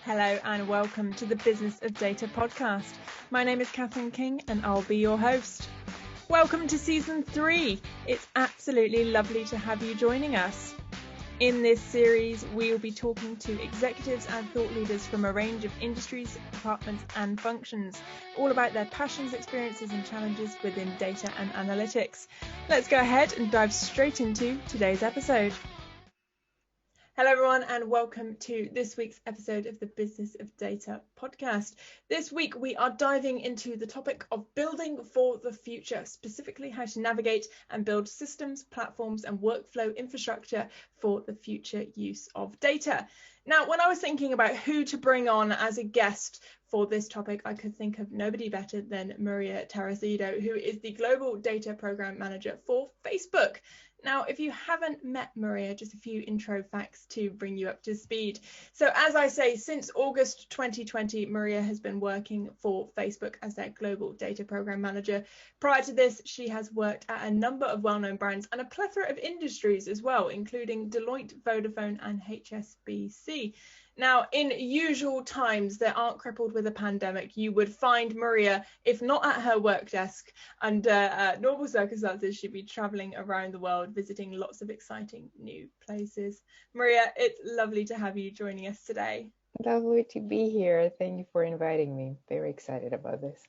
Hello and welcome to the Business of Data podcast. My name is Catherine King and I'll be your host. Welcome to season 3. It's absolutely lovely to have you joining us. In this series, we will be talking to executives and thought leaders from a range of industries, departments and functions, all about their passions, experiences and challenges within data and analytics. Let's go ahead and dive straight into today's episode. Hello everyone and welcome to this week's episode of the Business of Data podcast. This week we are diving into the topic of building for the future, specifically how to navigate and build systems, platforms and workflow infrastructure for the future use of data. Now, when I was thinking about who to bring on as a guest for this topic, I could think of nobody better than Maria Tarasidou, who is the Global Data Program Manager for Facebook. Now, if you haven't met Maria, just a few intro facts to bring you up to speed. So as I say, since August 2020, Maria has been working for Facebook as their Global Data Program Manager. Prior to this, she has worked at a number of well-known brands and a plethora of industries as well, including Deloitte, Vodafone and HSBC. Now, in usual times that aren't crippled with a pandemic, you would find Maria, if not at her work desk, under normal circumstances, she'd be traveling around the world, visiting lots of exciting new places. Maria, it's lovely to have you joining us today. Lovely to be here. Thank you for inviting me. Very excited about this.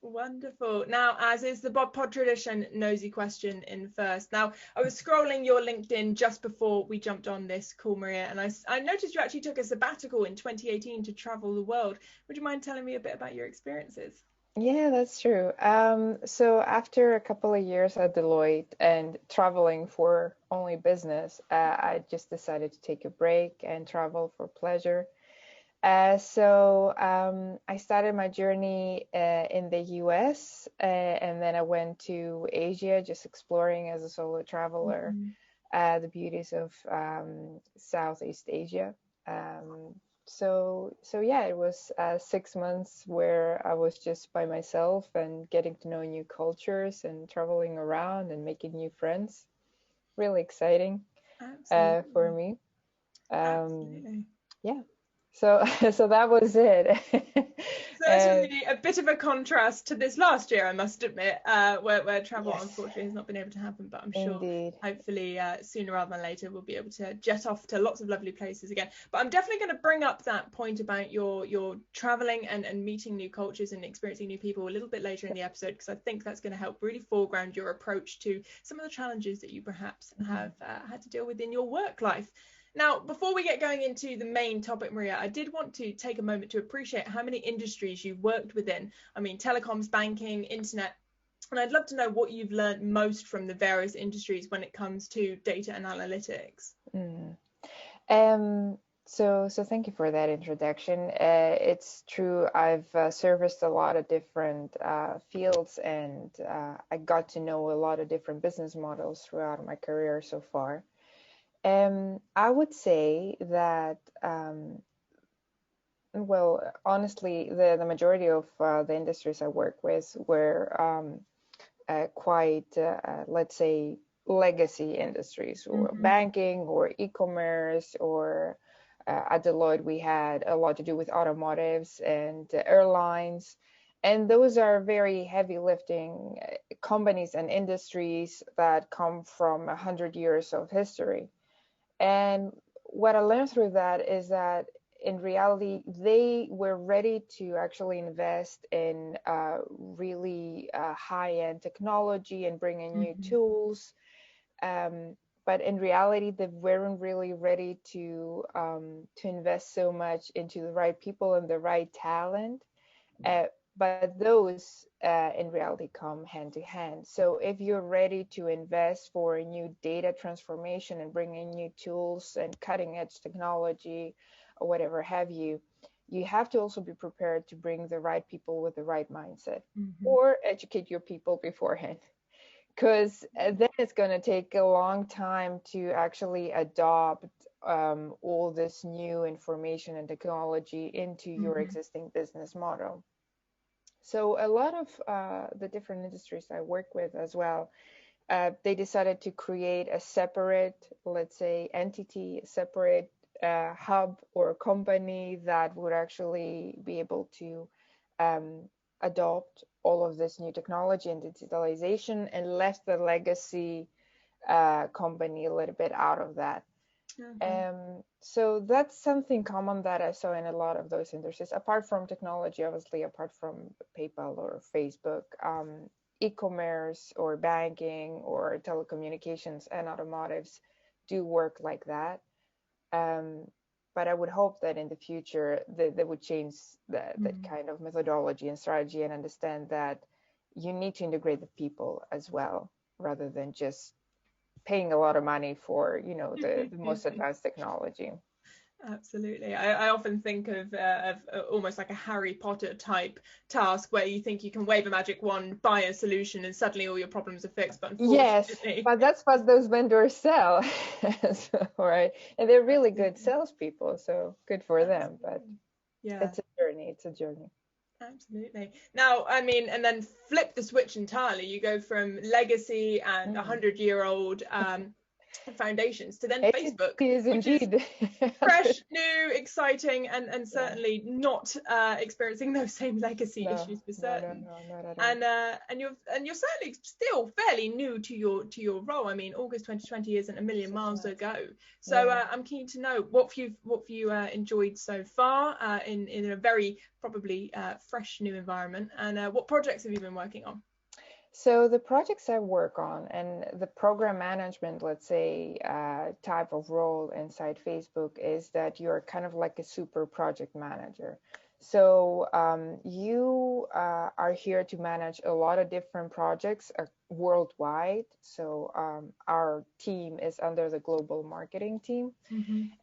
Wonderful. Now, as is the Bod Pod tradition, nosy question in first. Now, I was scrolling your LinkedIn just before we jumped on this call, Maria, and I noticed you actually took a sabbatical in 2018 to travel the world. Would you mind telling me a bit about your experiences? Yeah, that's true. So after a couple of years at Deloitte and traveling for only business, I just decided to take a break and travel for pleasure. So I started my journey in the US and then I went to Asia, just exploring as a solo traveler, the beauties of Southeast Asia. So yeah, it was 6 months where I was just by myself and getting to know new cultures and traveling around and making new friends. Really exciting for me. Absolutely. Yeah. So that was it. So it's really a bit of a contrast to this last year, I must admit, where travel unfortunately has not been able to happen, but I'm sure hopefully sooner rather than later we'll be able to jet off to lots of lovely places again. But I'm definitely going to bring up that point about your traveling and meeting new cultures and experiencing new people a little bit later in the episode, because I think that's going to help really foreground your approach to some of the challenges that you perhaps have had to deal with in your work life. Now, before we get going into the main topic, Maria, I did want to take a moment to appreciate how many industries you've worked within. I mean, telecoms, banking, internet, and I'd love to know what you've learned most from the various industries when it comes to data and analytics. So thank you for that introduction. It's true, I've serviced a lot of different fields and I got to know a lot of different business models throughout my career so far. I would say that, well, honestly, the majority of the industries I work with were quite, let's say, legacy industries, or banking or e-commerce, or at Deloitte, we had a lot to do with automotives and airlines. And those are very heavy lifting companies and industries that come from 100 years of history. And what I learned through that is that in reality, they were ready to actually invest in really high-end technology and bring in new tools. But in reality, they weren't really ready to invest so much into the right people and the right talent. But those in reality come hand to hand. So if you're ready to invest for a new data transformation and bring in new tools and cutting edge technology or whatever have you, you have to also be prepared to bring the right people with the right mindset, or educate your people beforehand. Because then it's going to take a long time to actually adopt all this new information and technology into your existing business model. So a lot of the different industries I work with as well, they decided to create a separate, let's say, entity, a separate hub or company that would actually be able to adopt all of this new technology and digitalization, and left the legacy company a little bit out of that. So that's something common that I saw in a lot of those industries. Apart from technology, obviously, apart from PayPal or Facebook, e-commerce or banking or telecommunications and automotives do work like that. But I would hope that in the future they would change that kind of methodology and strategy, and understand that you need to integrate the people as well, rather than just paying a lot of money for, the most advanced technology. Absolutely. I often think of almost like a Harry Potter type task, where you think you can wave a magic wand, buy a solution, and suddenly all your problems are fixed. But unfortunately, yes, but that's what those vendors sell. So, right, and they're really good salespeople, so good for them. But yeah, it's a journey. It's a journey. Absolutely. Now, I mean, and then flip the switch entirely. You go from legacy and 100-year-old foundations to then Facebook, which is fresh, new, exciting, and certainly not experiencing those same legacy issues for certain. No, not at all. And you're certainly still fairly new to your role. I mean, August 2020 isn't a million miles ago. So I'm keen to know what you enjoyed so far in a very probably fresh new environment, and what projects have you been working on? So the projects I work on and the program management, let's say, type of role inside Facebook is that you're kind of like a super project manager. So you are here to manage a lot of different projects worldwide. So our team is under the global marketing team.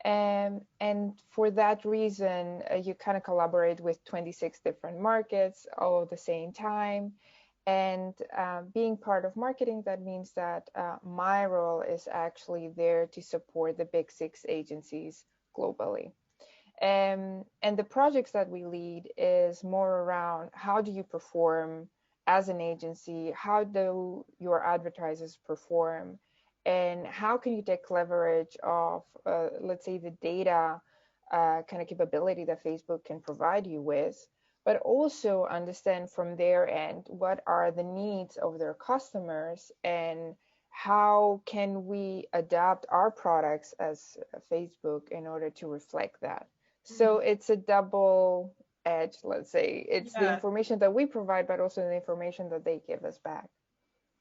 And for that reason, you kind of collaborate with 26 different markets all at the same time. And being part of marketing, that means that my role is actually there to support the big 6 agencies globally. And the projects that we lead is more around how do you perform as an agency, how do your advertisers perform, and how can you take leverage of, let's say, the data kind of capability that Facebook can provide you with, but also understand from their end what are the needs of their customers and how can we adapt our products as Facebook in order to reflect that. So it's a double edge, let's say. It's the information that we provide, but also the information that they give us back.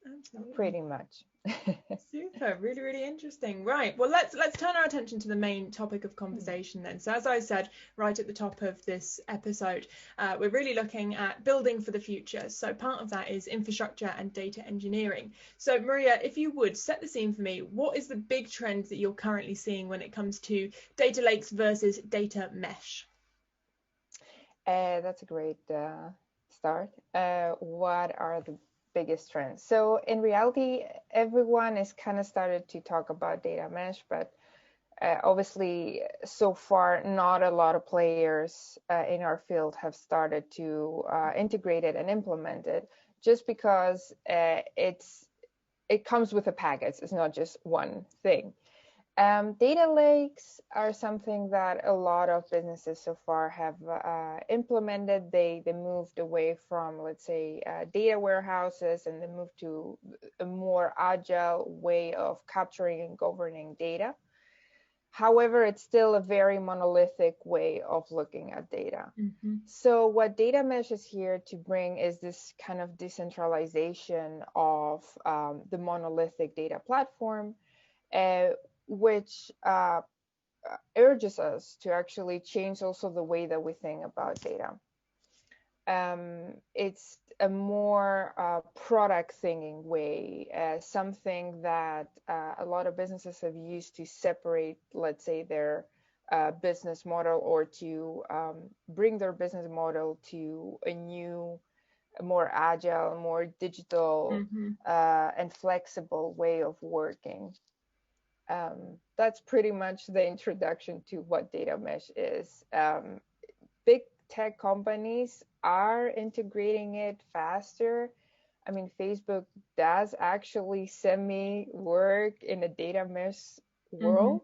Absolutely. Pretty much. Super, really, really interesting. Right, well, let's turn our attention to the main topic of conversation then. So as I said right at the top of this episode, we're really looking at building for the future. So part of that is infrastructure and data engineering. So Maria, if you would set the scene for me, what is the big trends that you're currently seeing when it comes to data lakes versus data mesh? That's a great start. What are the biggest trends? So in reality, everyone is kind of started to talk about data mesh, but obviously so far not a lot of players in our field have started to integrate it and implement it, just because it comes with a package. It's not just one thing. Data lakes are something that a lot of businesses so far have implemented. They moved away from, let's say, data warehouses, and they moved to a more agile way of capturing and governing data. However, it's still a very monolithic way of looking at data. So what data mesh is here to bring is this kind of decentralization of the monolithic data platform, which urges us to actually change also the way that we think about data. It's a more product thinking way, something that a lot of businesses have used to separate, let's say, their business model, or to bring their business model to a new, more agile, more digital and flexible way of working. That's pretty much the introduction to what data mesh is. Big tech companies are integrating it faster. I mean, Facebook does actually semi work in a data mesh world.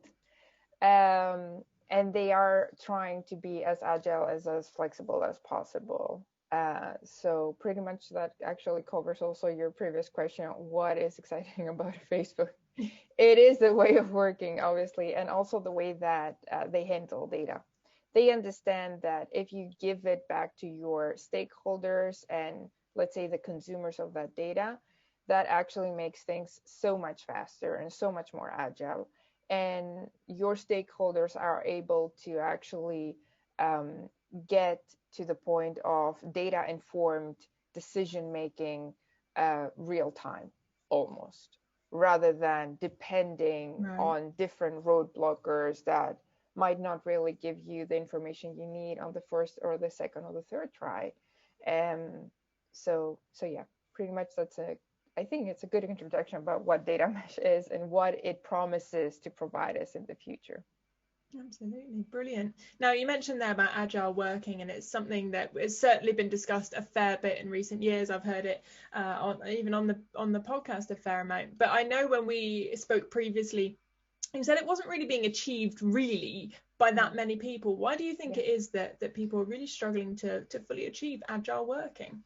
and they are trying to be as agile as flexible as possible. So pretty much that actually covers also your previous question, what is exciting about Facebook? It is the way of working, obviously, and also the way that they handle data. They understand that if you give it back to your stakeholders and let's say the consumers of that data, that actually makes things so much faster and so much more agile. And your stakeholders are able to actually get to the point of data informed decision making real time almost, rather than depending on different roadblockers that might not really give you the information you need on the first or the second or the third try. So yeah, pretty much I think it's a good introduction about what data mesh is and what it promises to provide us in the future. Absolutely brilliant. Now, you mentioned there about agile working, and it's something that has certainly been discussed a fair bit in recent years. I've heard it even on the podcast a fair amount. But I know when we spoke previously, you said it wasn't really being achieved really by that many people. Why do you think it is that people are really struggling to fully achieve agile working?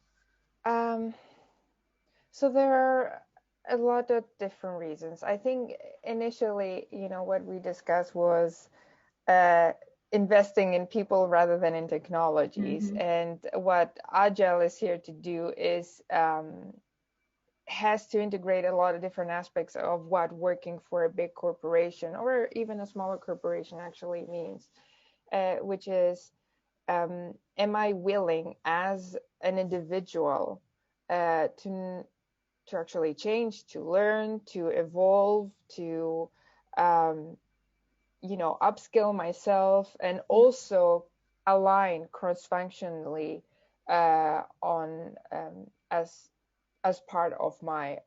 So there are a lot of different reasons. I think initially, what we discussed was investing in people rather than in technologies. Mm-hmm. And what Agile is here to do is has to integrate a lot of different aspects of what working for a big corporation or even a smaller corporation actually means, which is, am I willing as an individual to actually change, to learn, to evolve, to upskill myself, and also align cross-functionally on as part of my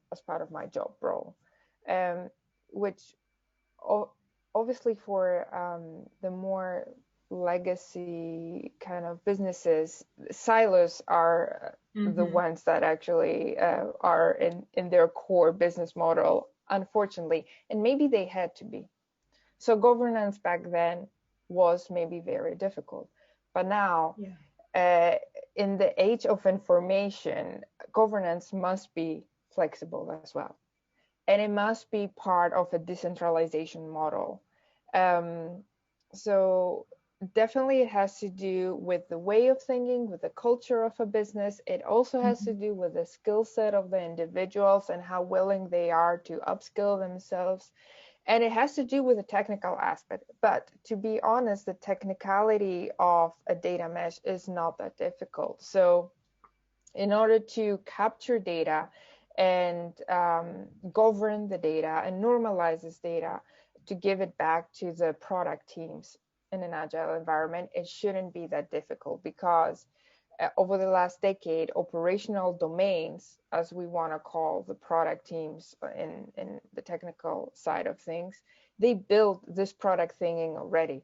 job role, which obviously for the more legacy kind of businesses, silos are the ones that actually are in their core business model, unfortunately, and maybe they had to be. So governance back then was maybe very difficult, but now in the age of information, governance must be flexible as well, and it must be part of a decentralization model. So definitely it has to do with the way of thinking, with the culture of a business. It also has to do with the skill set of the individuals and how willing they are to upskill themselves. And it has to do with the technical aspect. But to be honest, the technicality of a data mesh is not that difficult. So in order to capture data and govern the data and normalize this data to give it back to the product teams in an agile environment, it shouldn't be that difficult, because over the last decade, operational domains, as we want to call the product teams in the technical side of things, they built this product thinking already.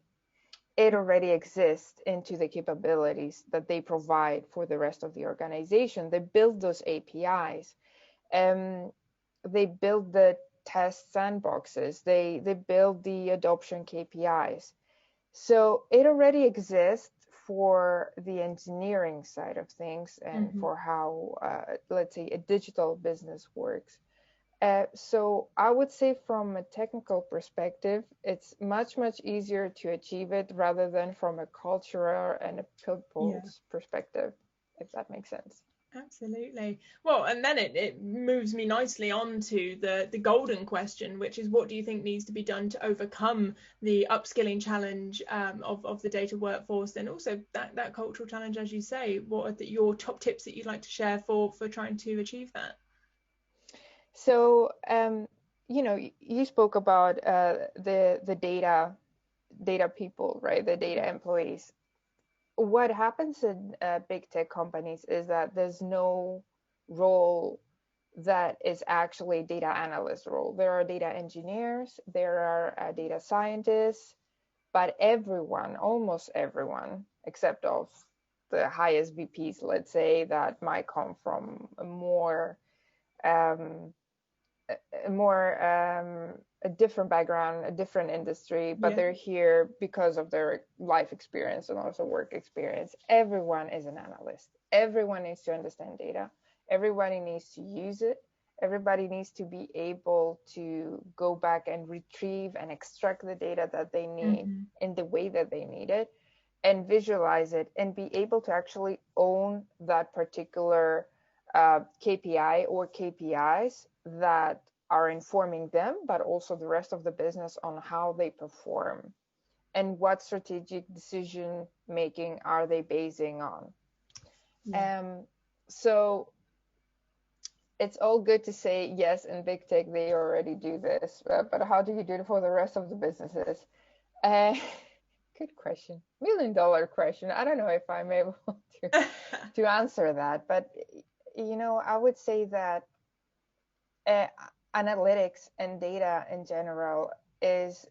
It already exists into the capabilities that they provide for the rest of the organization. They build those APIs. They build the test sandboxes. They build the adoption KPIs. So it already exists for the engineering side of things and for how, let's say, a digital business works. So I would say from a technical perspective, it's much, much easier to achieve it rather than from a cultural and a people's perspective, if that makes sense. Absolutely. Well, and then it moves me nicely on to the golden question, which is, what do you think needs to be done to overcome the upskilling challenge of the data workforce, and also that cultural challenge, as you say? What are your top tips that you'd like to share for trying to achieve that? So, you spoke about the data people, right? The data employees. What happens in big tech companies is that there's no role that is actually a data analyst role. There are data engineers, there are data scientists, but everyone, almost everyone, except of the highest VPs, let's say, that might come from a more a different background, a different industry, but they're here because of their life experience and also work experience. Everyone is an analyst. Everyone needs to understand data. Everybody needs to use it. Everybody needs to be able to go back and retrieve and extract the data that they need in the way that they need it, and visualize it, and be able to actually own that particular KPI or KPIs that are informing them, but also the rest of the business on how they perform and what strategic decision making are they basing on. So it's all good to say, yes, in big tech, they already do this, but how do you do it for the rest of the businesses? Good question. $1 million question. I don't know if I'm able to answer that, but I would say that analytics and data in general is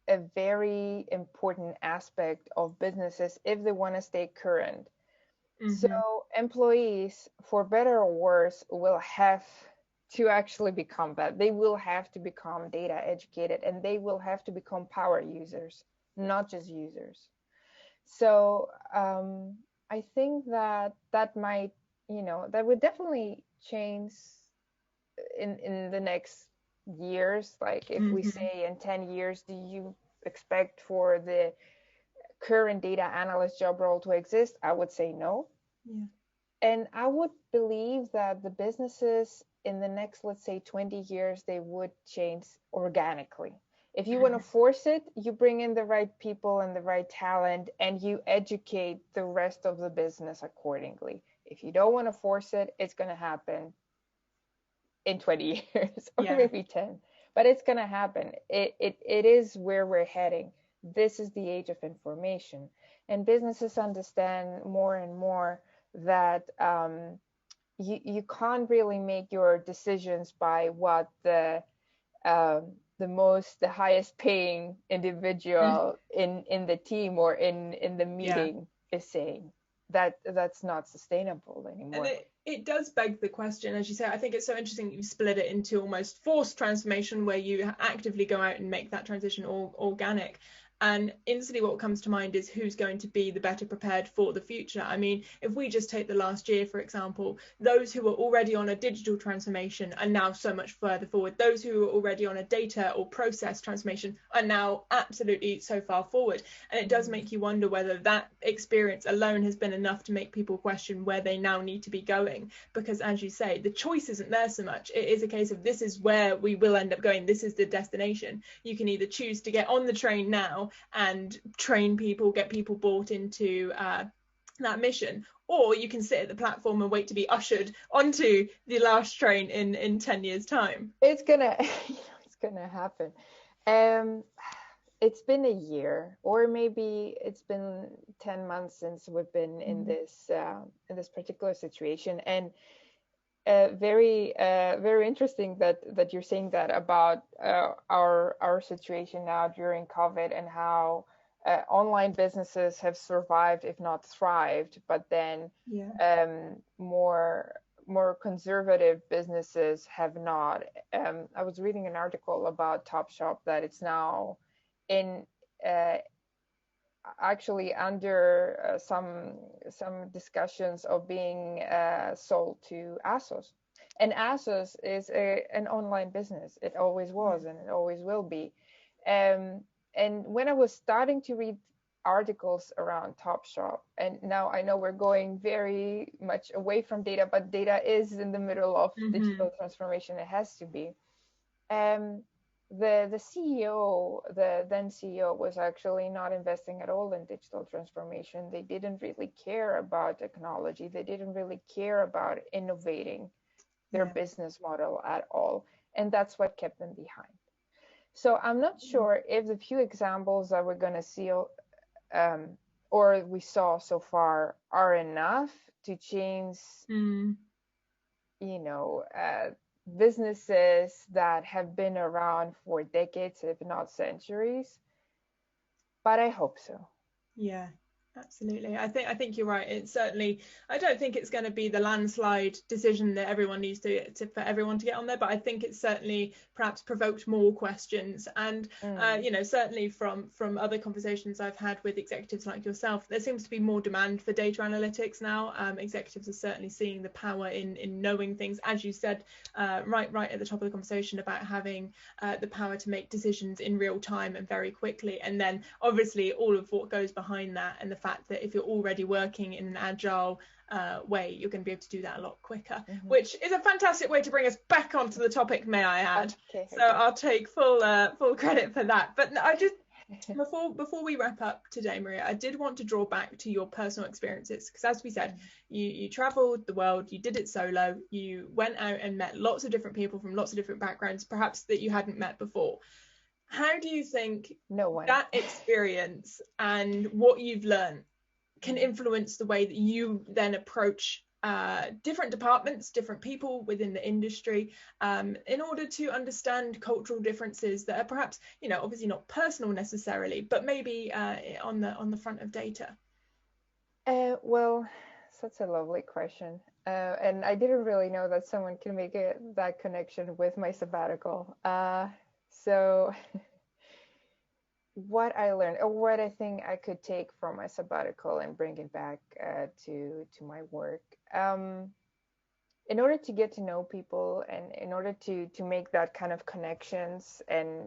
a very important aspect of businesses if they want to stay current. So employees, for better or worse, will have to actually become that. They will have to become data educated, and they will have to become power users, not just users. So I think that might, that would definitely change in the next years. Like if we say in 10 years, do you expect for the current data analyst job role to exist? I would say no. And I would believe that the businesses in the next, let's say 20 years, they would change organically. If you want to force it, you bring in the right people and the right talent, and you educate the rest of the business accordingly. If you don't want to force it, it's going to happen in 20 years or maybe 10, but it's going to happen. It is where we're heading. This is the age of information, and businesses understand more and more that you can't really make your decisions by what the highest paying individual in the team or in the meeting is saying. That's not sustainable anymore. And it does beg the question, as you say. I think it's so interesting that you split it into almost forced transformation, where you actively go out and make that transition organic. And instantly what comes to mind is who's going to be the better prepared for the future. I mean, if we just take the last year, for example, those who were already on a digital transformation are now so much further forward. Those who were already on a data or process transformation are now absolutely so far forward. And it does make you wonder whether that experience alone has been enough to make people question where they now need to be going. Because as you say, the choice isn't there so much. It is a case of, this is where we will end up going. This is the destination. You can either choose to get on the train now and train people, get people bought into that mission, or you can sit at the platform and wait to be ushered onto the last train in 10 years time. It's gonna happen. It's been a year, or maybe it's been 10 months since we've been in this particular situation, and very interesting that you're saying that about our situation now during COVID, and how online businesses have survived, if not thrived, but then more conservative businesses have not. I was reading an article about Topshop that it's now in actually under some discussions of being sold to ASOS. And ASOS is an online business. It always was, and it always will be. And when I was starting to read articles around Topshop, and now I know we're going very much away from data, but data is in the middle of digital transformation. It has to be. The CEO, the then CEO, was actually not investing at all in digital transformation. They didn't really care about technology. They didn't really care about innovating their business model at all. And that's what kept them behind. So I'm not sure if the few examples that we're going to see or we saw so far are enough to change, businesses that have been around for decades, if not centuries. But I hope so. Yeah. Absolutely. I think you're right. It's certainly, I don't think it's going to be the landslide decision that everyone needs for everyone to get on there, but I think it's certainly perhaps provoked more questions. And certainly from other conversations I've had with executives like yourself, there seems to be more demand for data analytics now. Executives are certainly seeing the power in knowing things, as you said, right at the top of the conversation, about having the power to make decisions in real time and very quickly. And then obviously all of what goes behind that, and the fact that if you're already working in an agile way, you're going to be able to do that a lot quicker, which is a fantastic way to bring us back onto the topic, may I add. Okay. So I'll take full credit for that. But I just, before we wrap up today, Maria, I did want to draw back to your personal experiences, because as we said, you traveled the world, you did it solo, you went out and met lots of different people from lots of different backgrounds, perhaps that you hadn't met before. How do you think that experience and what you've learned can influence the way that you then approach different departments, different people within the industry, in order to understand cultural differences that are perhaps, obviously not personal necessarily, but maybe on the front of data? Well, such a lovely question. And I didn't really know that someone can make that connection with my sabbatical. So what I learned, or what I think I could take from my sabbatical and bring it back to my work, in order to get to know people, and in order to make that kind of connections, and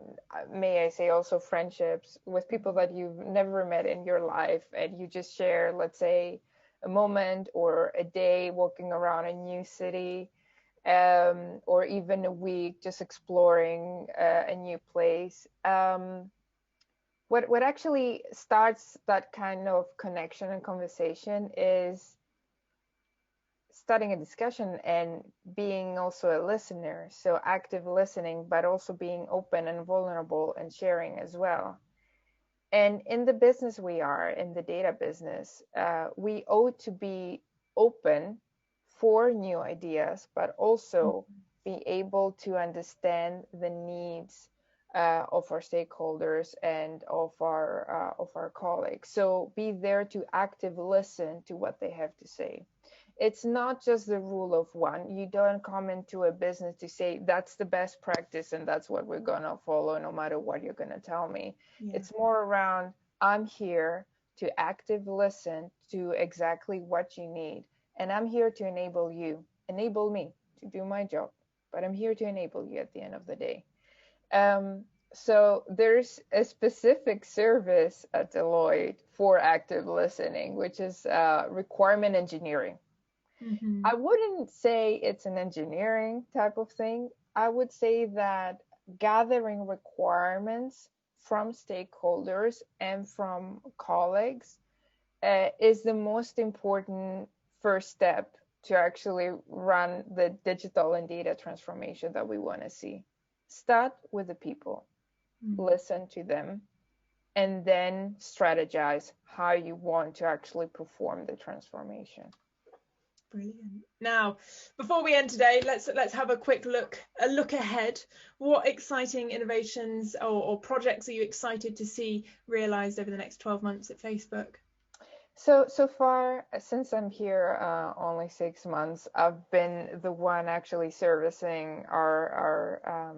may I say also friendships with people that you've never met in your life, and you just share, let's say, a moment or a day walking around a new city, or even a week just exploring a new place. What actually starts that kind of connection and conversation is starting a discussion and being also a listener. So active listening, but also being open and vulnerable and sharing as well. And in the business we are, in the data business, we owe to be open for new ideas, but also be able to understand the needs of our stakeholders and of our colleagues. So be there to actively listen to what they have to say. It's not just the rule of one. You don't come into a business to say that's the best practice and that's what we're gonna follow no matter what you're gonna tell me. Yeah. It's more around, I'm here to actively listen to exactly what you need, and I'm here to enable me to do my job, but I'm here to enable you at the end of the day. So there's a specific service at Deloitte for active listening, which is requirement engineering. Mm-hmm. I wouldn't say it's an engineering type of thing. I would say that gathering requirements from stakeholders and from colleagues is the most important first step to actually run the digital and data transformation that we want to see. Start with the people, listen to them, and then strategize how you want to actually perform the transformation. Brilliant. Now, before we end today, let's have a quick look ahead. What exciting innovations or projects are you excited to see realized over the next 12 months at Facebook? So far, since I'm here only 6 months, I've been the one actually servicing our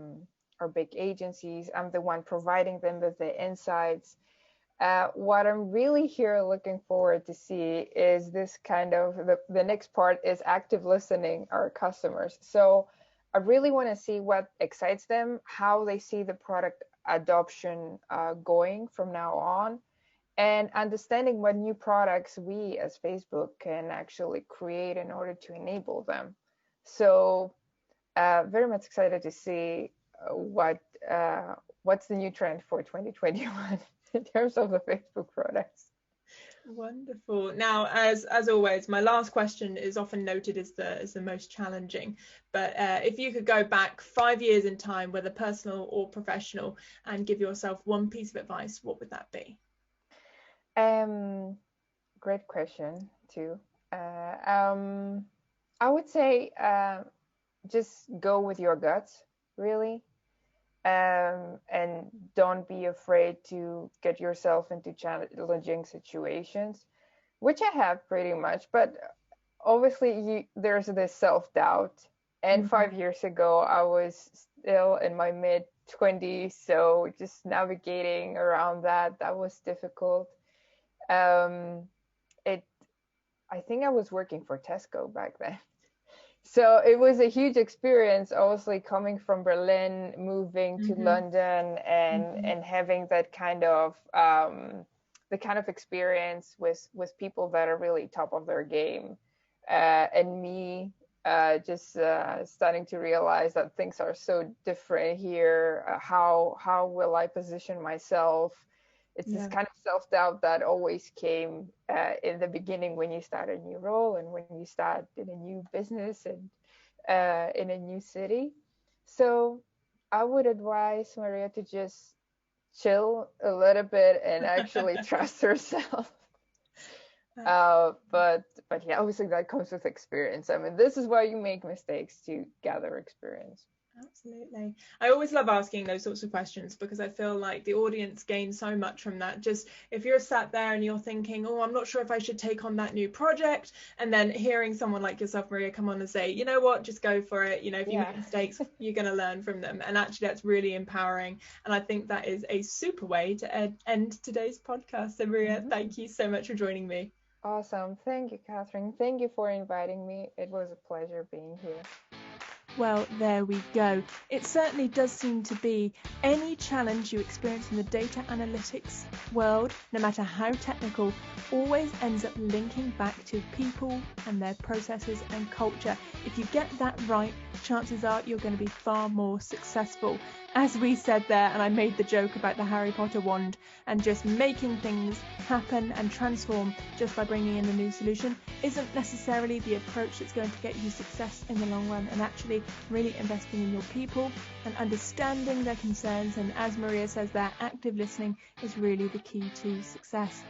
big agencies. I'm the one providing them with the insights. What I'm really here looking forward to see is this kind of, the next part is active listening our customers. So I really want to see what excites them, how they see the product adoption going from now on, and understanding what new products we as Facebook can actually create in order to enable them. So very much excited to see what's the new trend for 2021 in terms of the Facebook products. Wonderful. Now, as always, my last question is often noted as the most challenging. But if you could go back 5 years in time, whether personal or professional, and give yourself one piece of advice, what would that be? Great question too. I would say just go with your guts, really. And don't be afraid to get yourself into challenging situations. which I have pretty much, but obviously there's this self-doubt. And 5 years ago, I was still in my mid-20s, so just navigating around that was difficult. I think I was working for Tesco back then. So it was a huge experience, obviously coming from Berlin, moving to London, and having that kind of the kind of experience with people that are really top of their game, and me just starting to realize that things are so different here. How will I position myself? It's this kind of self-doubt that always came in the beginning when you start a new role and when you start in a new business and in a new city. So I would advise Maria to just chill a little bit and actually trust herself. But yeah, obviously that comes with experience. I mean, this is why you make mistakes, to gather experience. Absolutely. I always love asking those sorts of questions because I feel like the audience gains so much from that. Just if you're sat there and you're thinking, oh, I'm not sure if I should take on that new project, and then hearing someone like yourself, Maria, come on and say, you know what, just go for it. You know, if you make mistakes, you're going to learn from them. And actually, that's really empowering. And I think that is a super way to end today's podcast. So Maria, thank you so much for joining me. Awesome. Thank you, Catherine. Thank you for inviting me. It was a pleasure being here. Well, there we go. It certainly does seem to be any challenge you experience in the data analytics world, no matter how technical, always ends up linking back to people and their processes and culture. If you get that right, chances are you're going to be far more successful. As we said there, and I made the joke about the Harry Potter wand and just making things happen and transform just by bringing in a new solution isn't necessarily the approach that's going to get you success in the long run. And actually really investing in your people and understanding their concerns, and as Maria says there, active listening is really the key to success.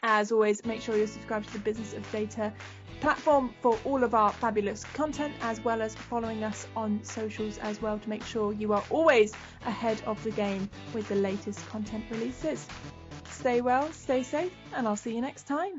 As always, make sure you're subscribed to the Business of Data platform for all of our fabulous content, as well as following us on socials as well, to make sure you are always ahead of the game with the latest content releases. Stay well, stay safe, and I'll see you next time.